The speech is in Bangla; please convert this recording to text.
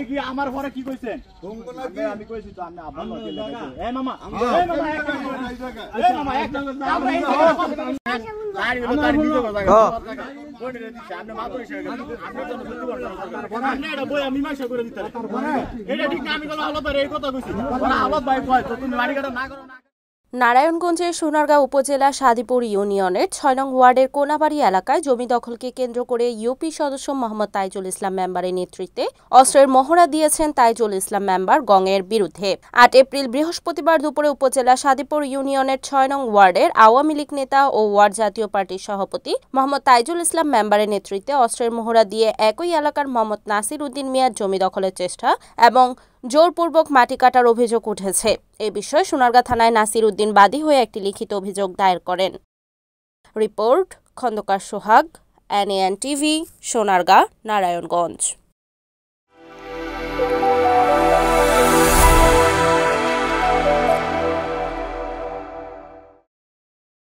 কি আমার ঘরে কি কইছেন আমি কইছি তো আপনি আব্বা লাগে এই মামা এক আমরা এই গাড়ি হলো তার ভিডিও কথা কোন রে দিছে আপনি মাতুরি শেখ আপনি তো বুঝতে পারছেন আপনি এটা বই আমি মাসা করে দিতে এটা ঠিক না আমি বলা হলো তো এই কথা কইছি ওরা আলাদ ভাই কয় তো তুমি বাড়িটা না করো না। নারায়ণগঞ্জের সোনারগাঁও উপজেলা সাদিপুর ইউনিয়নের ৬ নং ওয়ার্ডের কোনাবাড়ি এলাকায় জমি দখলকে কেন্দ্র করে ইউপি সদস্য মোহাম্মদ তাইজুল ইসলাম মেম্বারের নেতৃত্বে অস্ত্রের মহড়া দিয়েছেন তাইজুল ইসলাম মেম্বার গংয়ের বিরুদ্ধে। ৮ এপ্রিল বৃহস্পতিবার দুপুরে উপজেলা সাদিপুর ইউনিয়নের ৬ নং ওয়ার্ডের আওয়ামী লীগ নেতা ও ওয়ার্ড জাতীয় পার্টির সভাপতি মোহাম্মদ তাইজুল ইসলাম মেম্বারের নেতৃত্বে অস্ত্রের মহড়া দিয়ে একই এলাকার মোহাম্মদ নাসির উদ্দিন মিয়ার জমি দখলের চেষ্টা এবং জোরপূর্বক মাটি কাটার অভিযোগ উঠেছে। এ বিষয়ে সোনারগাঁ থানায় নাসির উদ্দিন বাদী হয়ে একটি লিখিত অভিযোগ দায়ের করেন। রিপোর্ট খন্দকার সোহাগ, NAN টিভি, সোনারগাঁ, নারায়ণগঞ্জ।